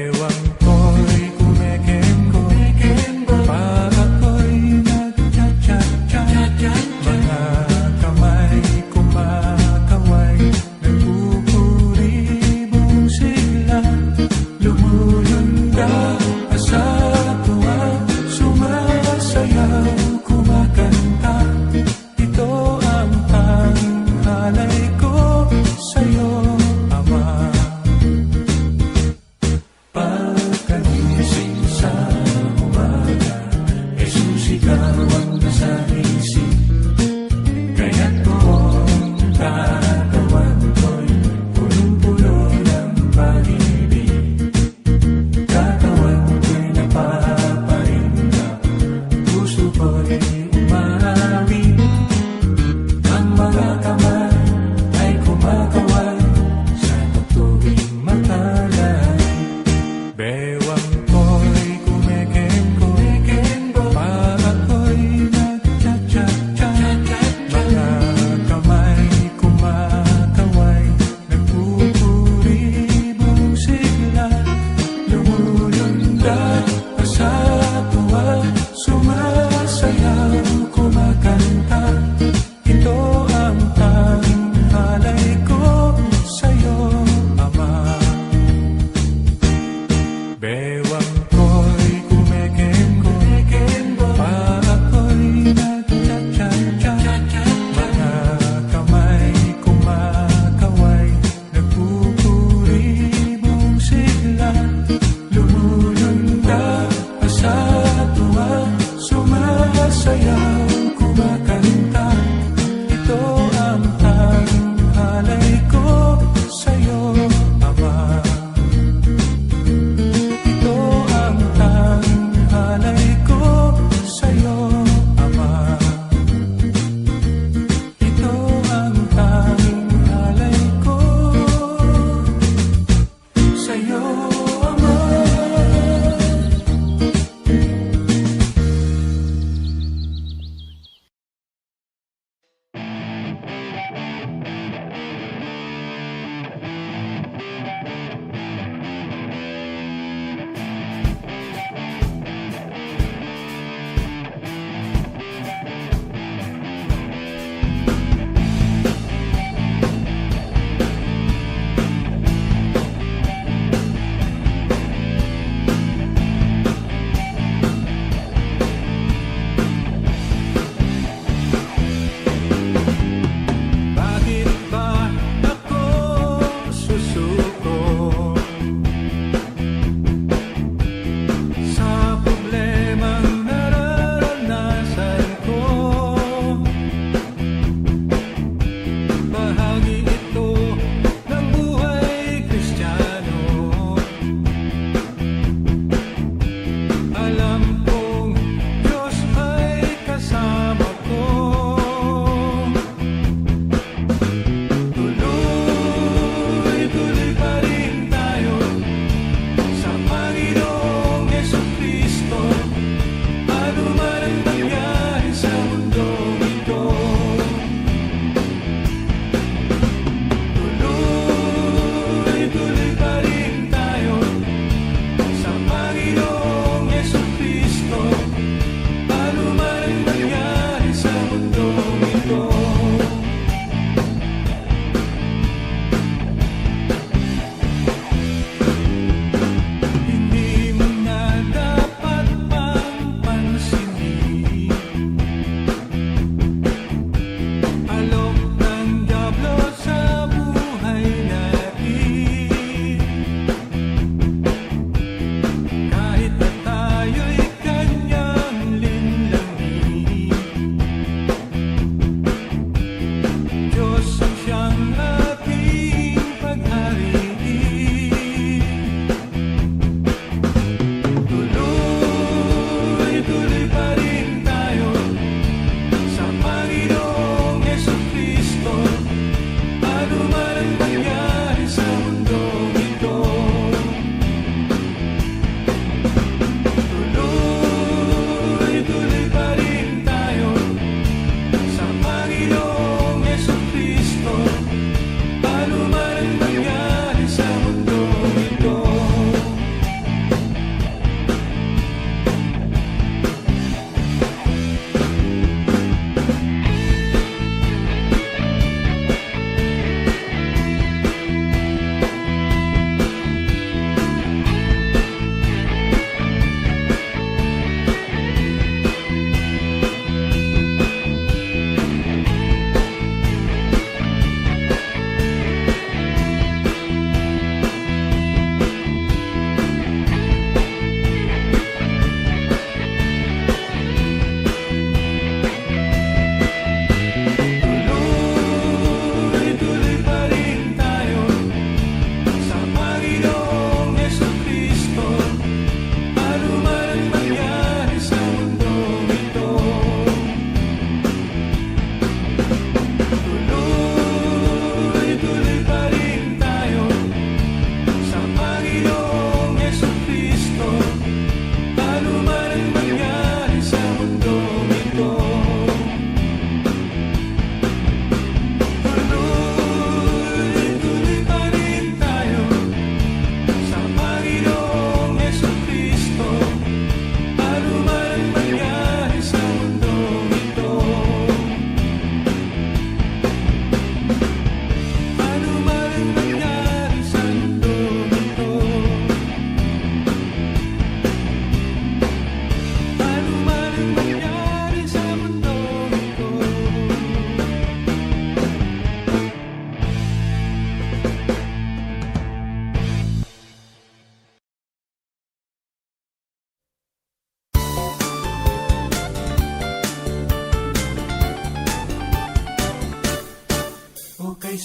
Bewang ko'y kumikembo, pag ako'y nagchat-chat-chat, mga kamay kumakaway, nagpupuribong sigla, lumulundag sa tuwa, sumasayaw, kumakanta. Ito ang tanghalay ko sa'yo, Ama.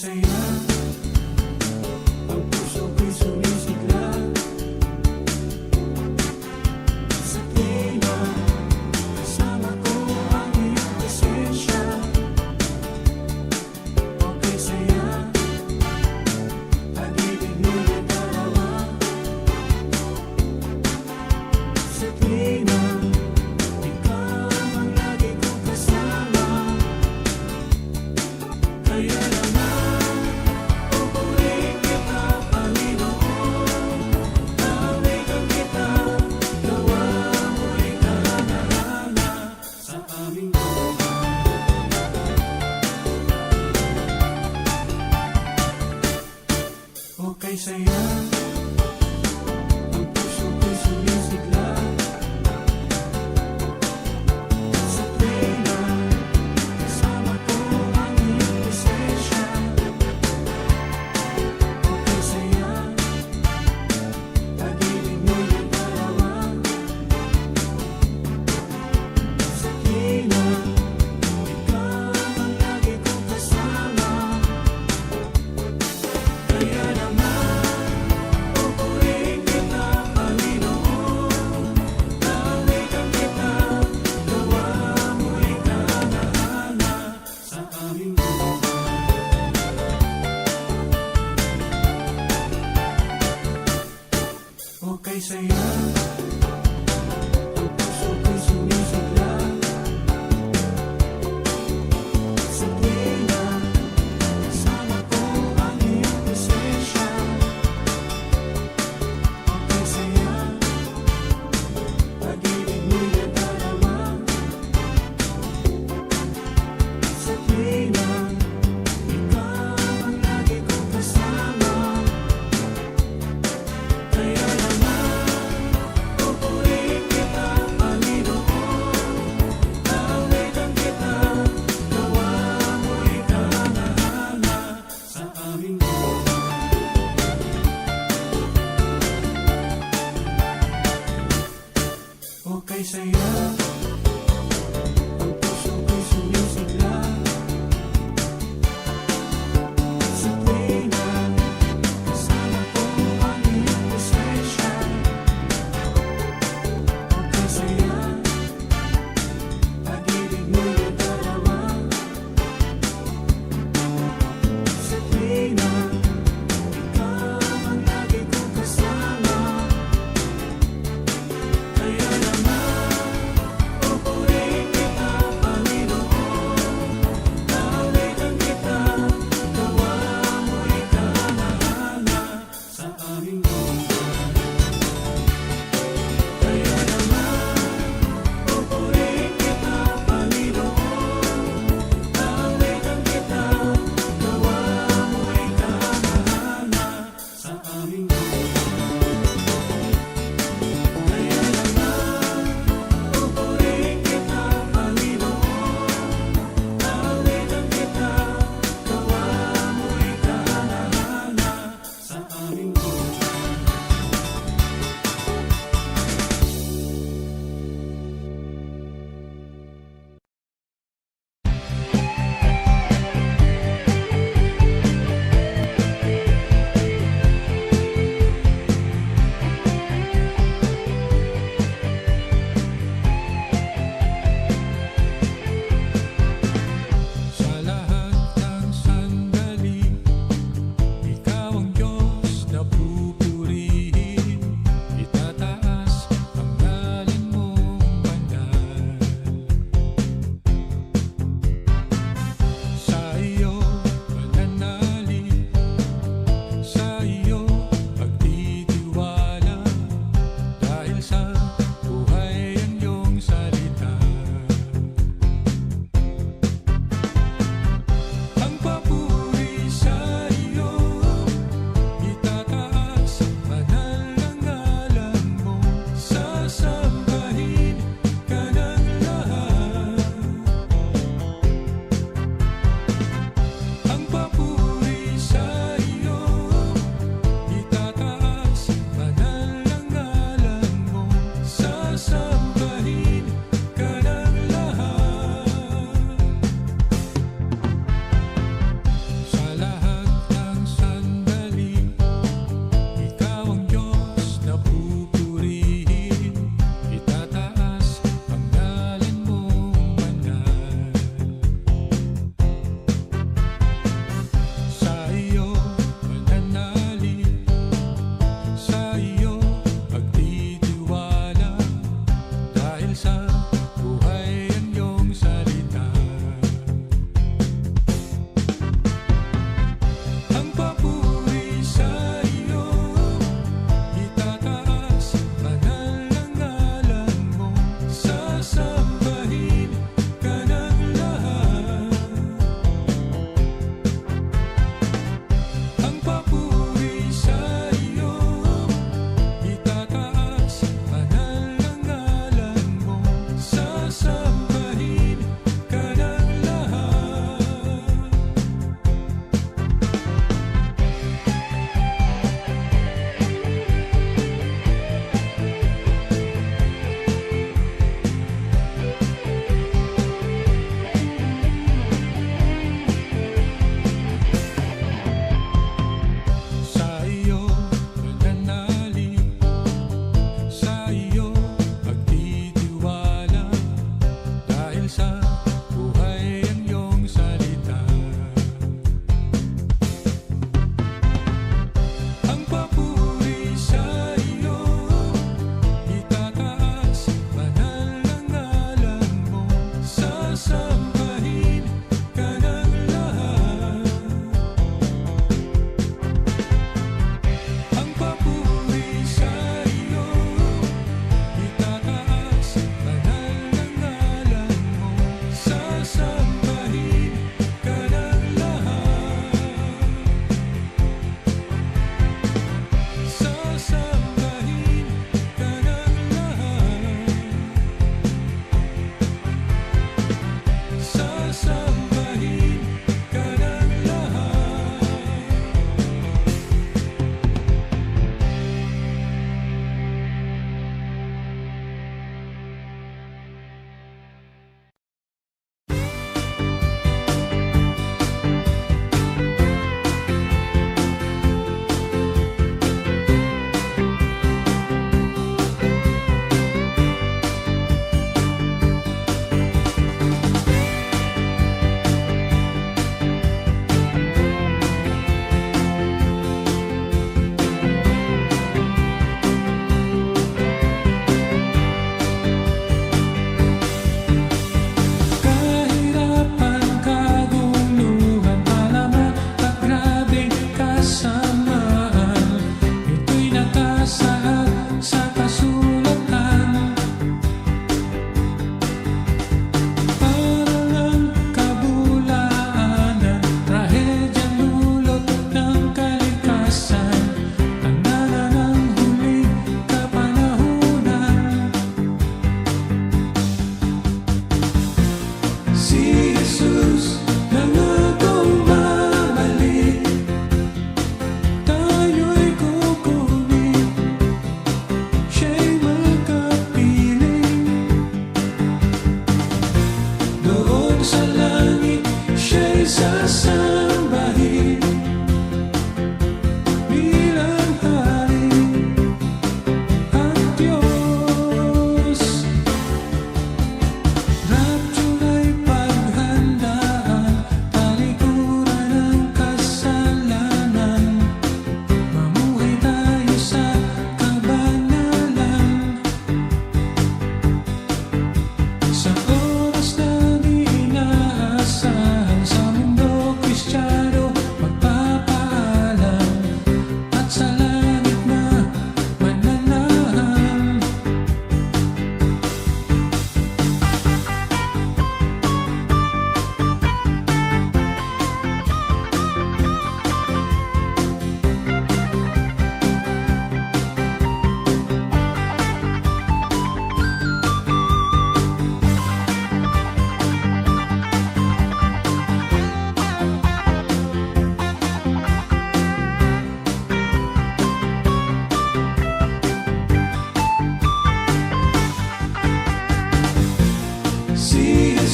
saya, ang puso ko'y sumisigla. Sa tuwina, kasama ko ang iyong presensya. Okay saya, pag-ibig mo'y nagdarawa. Sa tuwina, ikaw ang lagi kong kasama. Kaya naman, pupurihin kita, Panginoon. Awitan kita, gawa mo'y kahangahanga sa aming buhay. Okay saya, ang puso ko'y sumisigla. Sa tuwina, kasama ko ang iyong presensya. Okay saya, pag-ibig mo'y nagdarawa. Sa tuwina, ikaw ang lagi kong kasama. Kaya naman, pupurihin kita, Panginoon. Awitan kita, gawa mo'y kahangahanga sa aming buhay. Okay saya, ang puso ko'y sumisigla. Sa tuwina, kasama ko ang iyong presensya. Okay saya, pag-ibig mo'y nagdarawa. Sa tuwina, ikaw ang lagi kong kasama. Kaya naman, pupurihin kita, Panginoon. Awitan kita, gawa mo'y kahangahanga sa aming buhay. Okay saya, ang puso ko'y sumisigla. Sa tuwina, kasama ko ang iyong presensya. Okay saya, pag-ibig mo'y nagdarawa. Sa tuwina, ikaw ang lagi kong kasama. Kaya naman, pupurihin kita, Panginoon. Awitan kita, gawa mo'y kahangahanga sa aming buhay. Kaya naman, pupurihin kita, Panginoon. Awitan kita, gawa mo'y kahangahanga sa aming buhay. Kaya naman, pupurihin kita, Panginoon. Awitan kita, gawa mo'y kahangahanga sa aming buhay. Sa lahat ng sandali, ikaw ang Diyos na pupurihin. Itataas ang ngalan mong banal. Sa iyo mananalig, sa iyo pagtitiwala, dahil sa buhay ang iyong salita. Ang papuri sa iyo, itataas banal ang ngalan mo. Sasambahin ka ng lahat. Ang papuri sa iyo, itataas banal ang ngalan mo.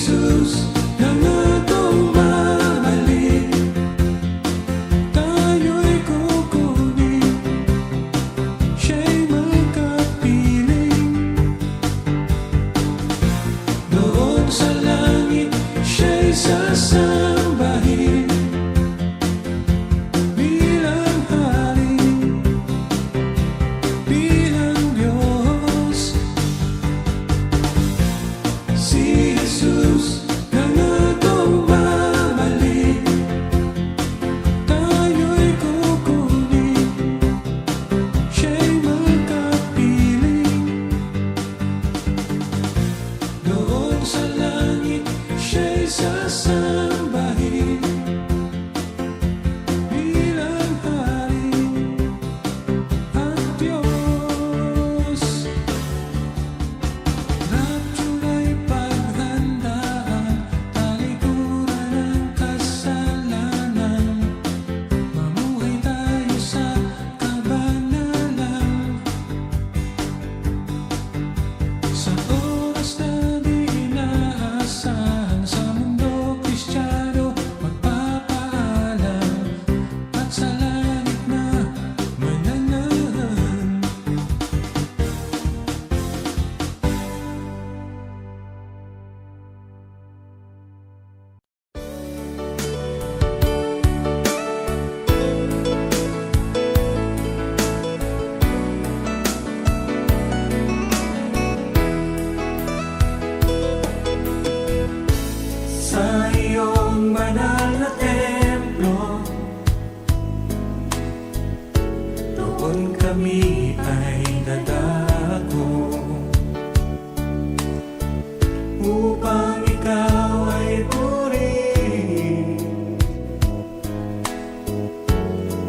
Jesus nangakong babalik, tayo'y kukunin, siya'y magkapiling. Doon sa langit siya'y sasambahin bilang hari, bilang Diyos. Si Jesus nangakong babalik, tayo'y kukunin, siya'y magkapiling. Doon sa langit siya'y sasambahin bilang hari at Diyos. Rapture ay paghandaan, talikuran ng kasalanan, mamuhay tayo sa kabanalan. Sa oras na di inaasahan, sa mundo Kristiyano magpapaalam, at sa langit na mananahan. Sa iyong banal na templo, doon kami ay dadako, upang ikaw ay purihin.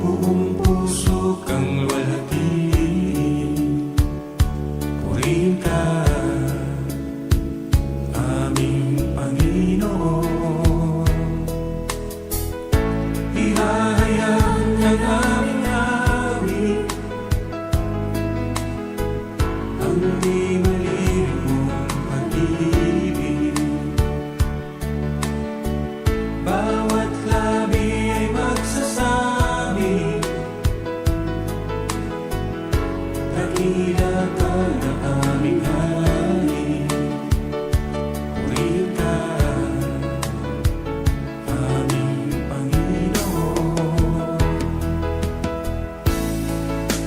Buong puso kang luwalhatiin, purihin ka, aming Panginoon. Ihahayag ng aming awit ang di malilim mong pag-ibig. Bawat labi ay magsasabi, dakila ka na aming hari, purihin ka, aming Panginoon.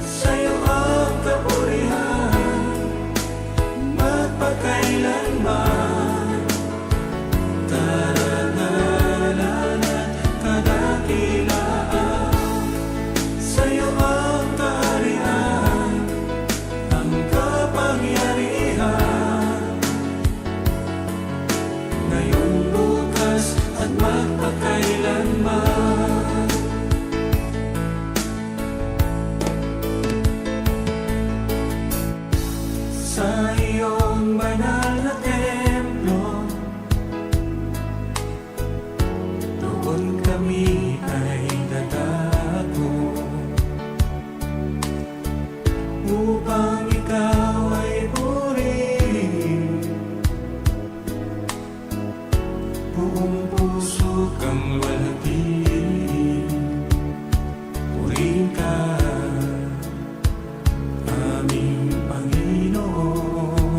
Sa'yo ang kapurihan, magpakailanman, karangalan at kadakilaan. Sa'yo ang kaharian, ang kapangyarihan, ngayon, bukas at magpakailanman. Sa iyong banal na templo, doon kami ay dadako, upang ikaw ay purihin. Buong puso kang luwalhatiin, purihin ka, aming Panginoon.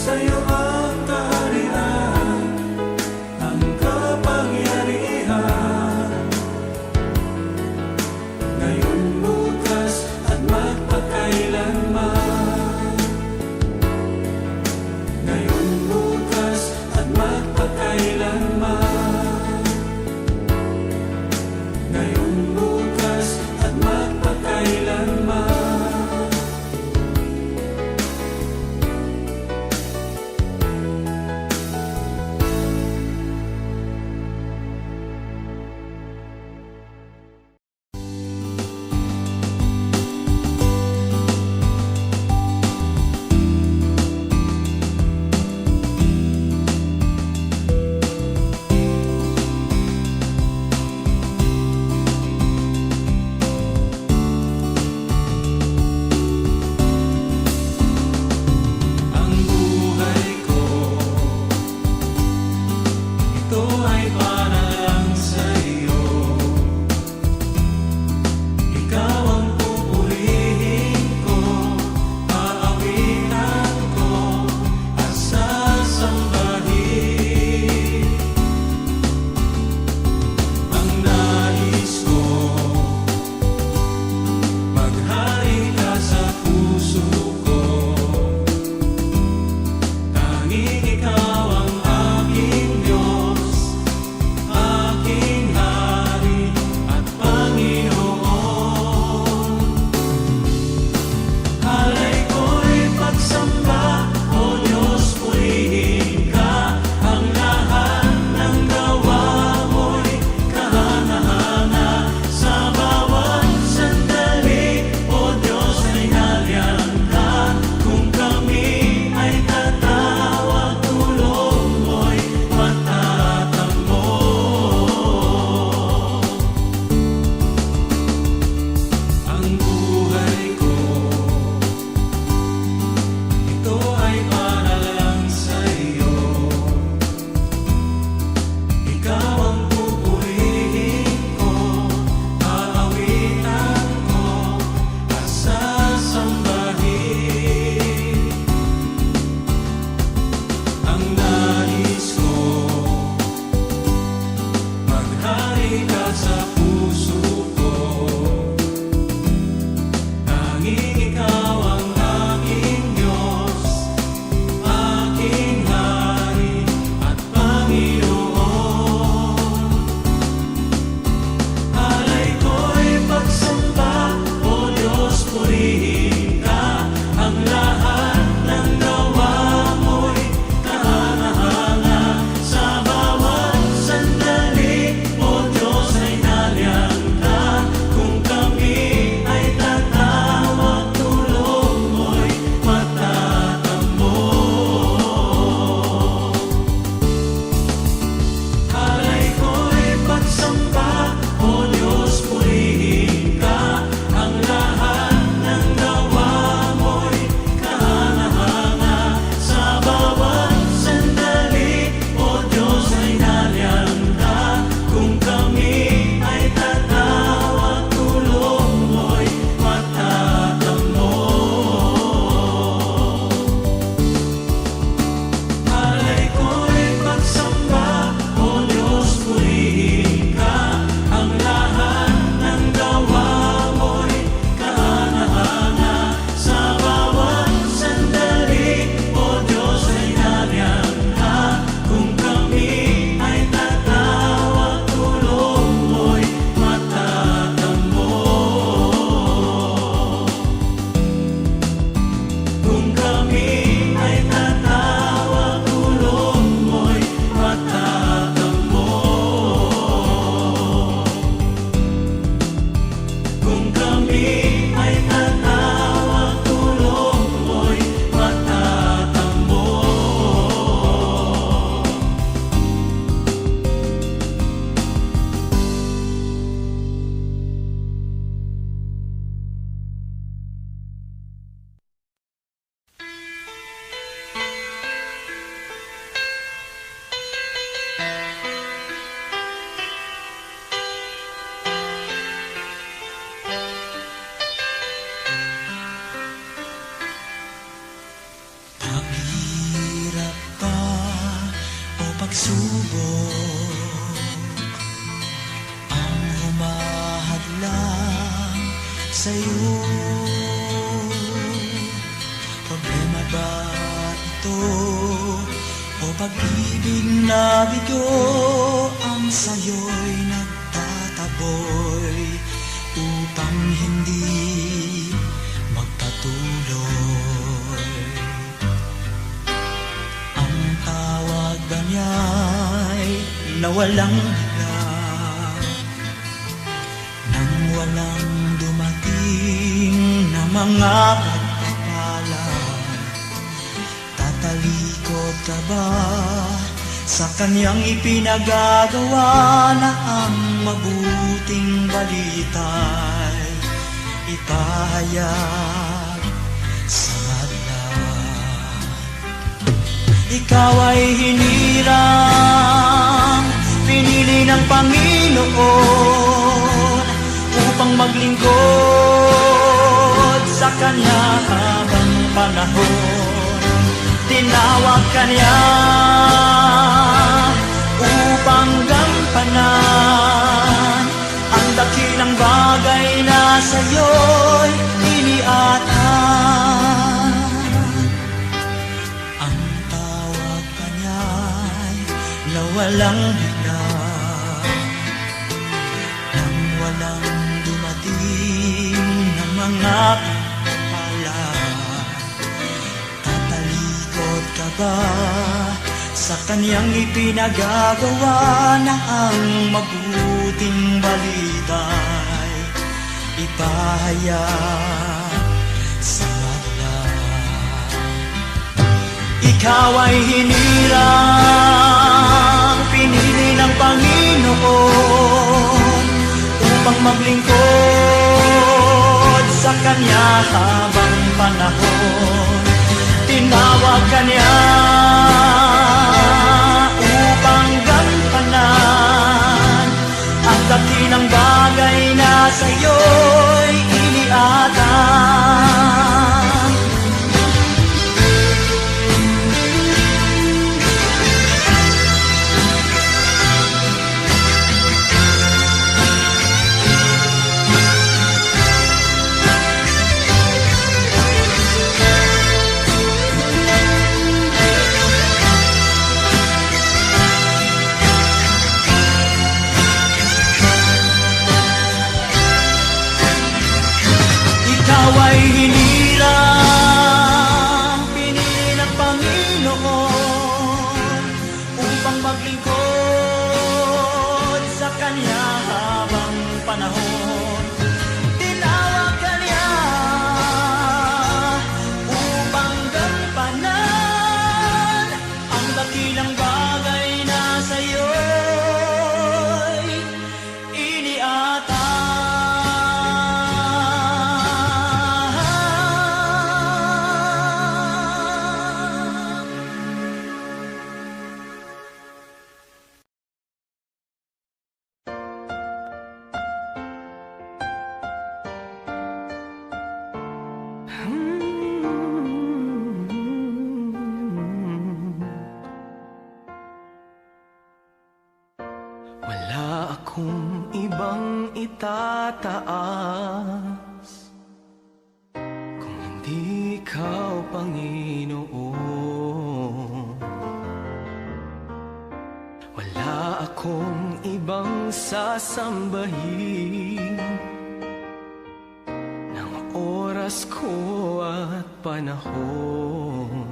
sa'yo ang kaharian, ang kapangyarihan. Ngayon, bukas, at magpakailanman. Ngayon, bukas, at magpakailanman. Ngayon, bukas, at magpakailanman. pagsubok ang humahadlang sa'yo. Problema ba ito o pag-ibig na bigo ang sa'yo'y nagtataboy upang hindi magpatuloy? Ang tawag ba niya'y nawalang hila nang walang dumating na mga pagpapala? Tatalikod ka ba sa kanyang ipinagagawa na ang mabuting balita'y ipahayag sa madla? Ikaw ay hinirang, pinili ng Panginoon upang maglingkod sa Kanya habang panahon. Tinawag ka niya upang gampanan ang dakilang bagay na sa'yo'y iniatang. Ang tawag ka niya'y nawalang hila nang walang dumating na mga pagpapala. Tatalikod ka ba sa kanyang ipinagagawa na ang mabuting balita'y ipahayag sa madla? Ikaw ay hinirang, pinili ng Panginoon upang maglingkod sa Kanya habang panahon. Tinawag ka niya upang gampanan ang dakilang bagay na sa'yo'y iniatang. Ikaw ay hinirang, pinili ng Panginoon upang maglingkod sa Kanya habang panahon. Tinawag ka niya upang gampanan ang dakilang bagay na sa'yo'y iniatang. Wala akong ibang itataas kung hindi ikaw, Panginoon. Wala akong ibang sasambahin ng oras ko at panahon,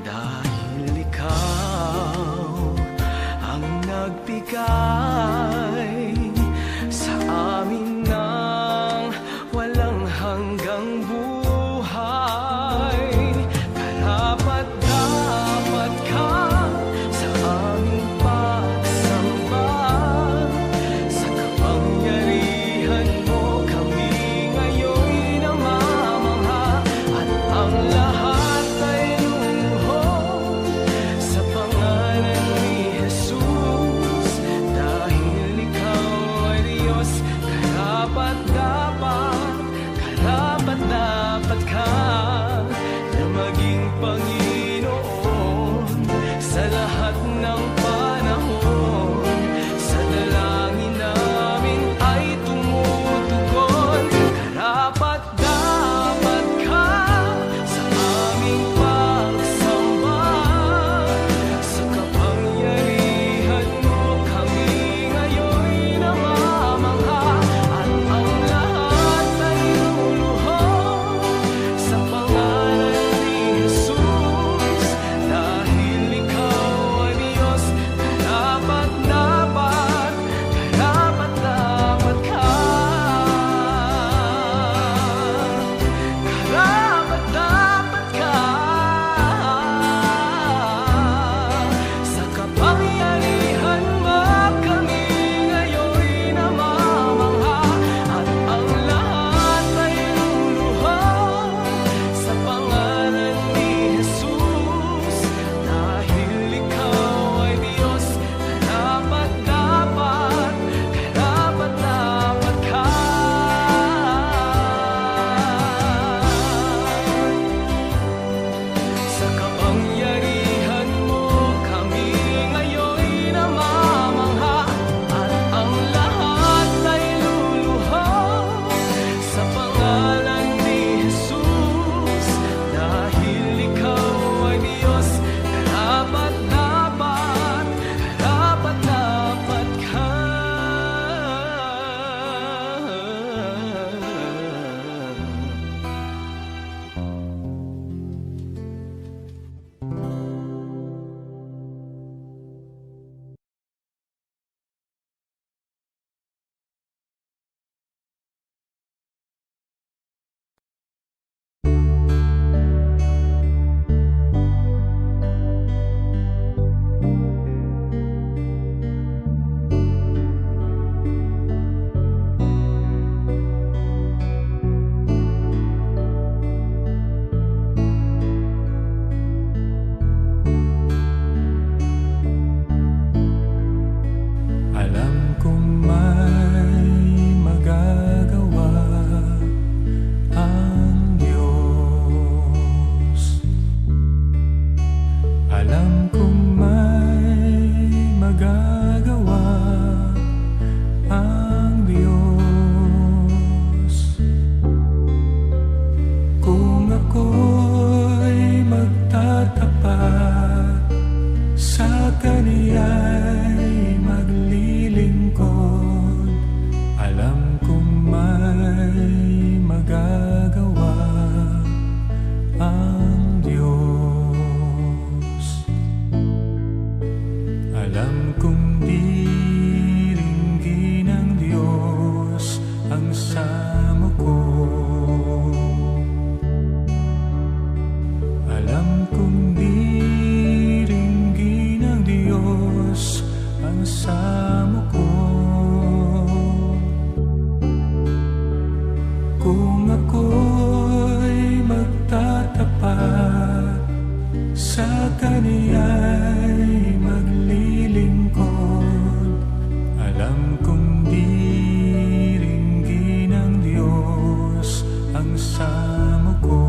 dahil ikaw ang nagbigay sa amin ng walang hanggang buhay. Karapat-dapat ka sa aming pagsamba. Sa kapangyarihan mo kami ngayon'y namamangha, at ang lahat kaniya'y maglilingkod, alam kong may magagawa ang Diyos. Alam kong diringgin ng Diyos ang samo ko. Alam kong diringgin ng Diyos ang samo ko. Kung ako'y magtatapat, sa kaniya'y maglilingkod, alam kong diringgin ng Diyos ang samo ko.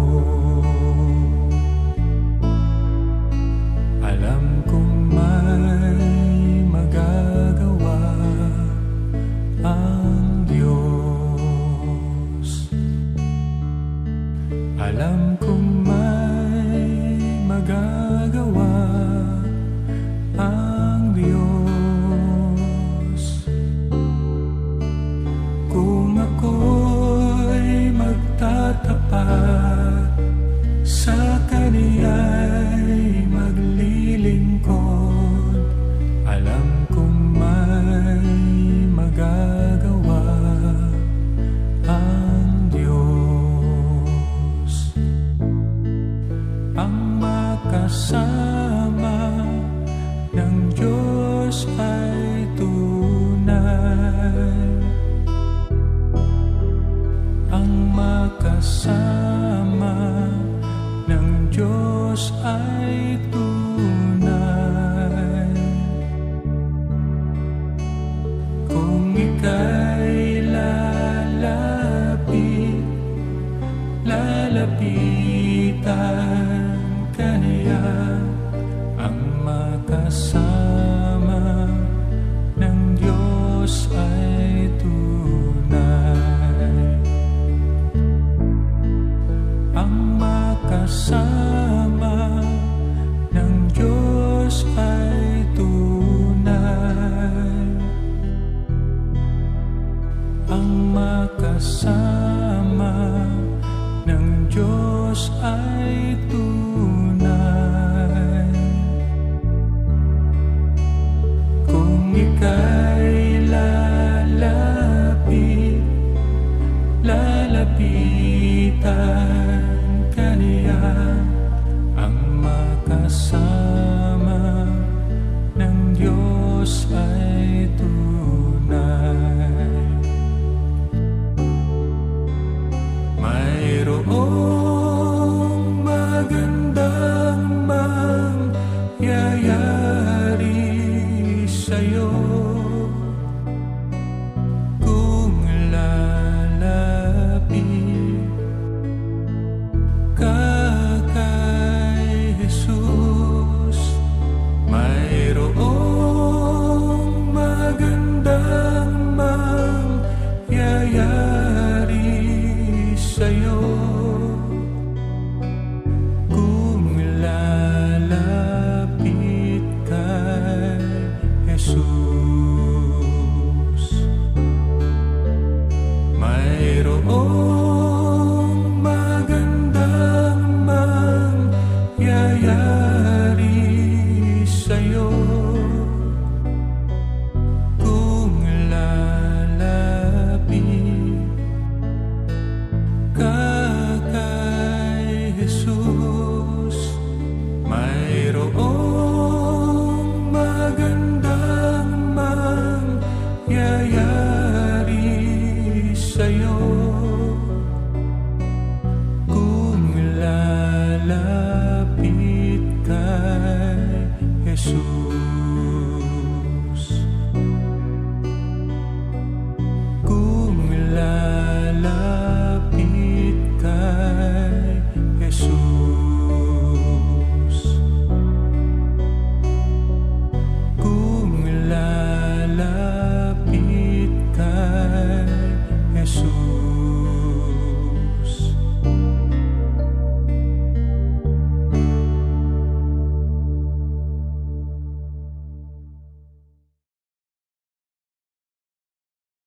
Alam kong may magagawa ang Diyos. Alam kong may magagawa ang Diyos. Kung ako'y magtatapat, sa kaniya'y maglilingkod, alam kong may magagawa ang Diyos. Ang makasama ng Diyos ay tunay. Ang makasama ng Diyos ay tunay. Kung ika'y lalapitan kaniya, ang makasama ng Diyos ay tunay. Ang makasama ng Diyos ay tunay. Ang makasama ng Diyos ay tunay. Kung ika'y lalapitan kaniya, ang makasama ng Diyos ay tunay. Mayroong magandang mangyayari sa'yo kung lalapit ka kay Jesus. Mayroong magandang mangyayari sa'yo kung lalapit kay Jesus. Mayroong magandang mangyayari sa'yo kung lalapit ka kay Jesus. Mayroong magandang mangyayari sa'yo kung lalapit kay Jesus.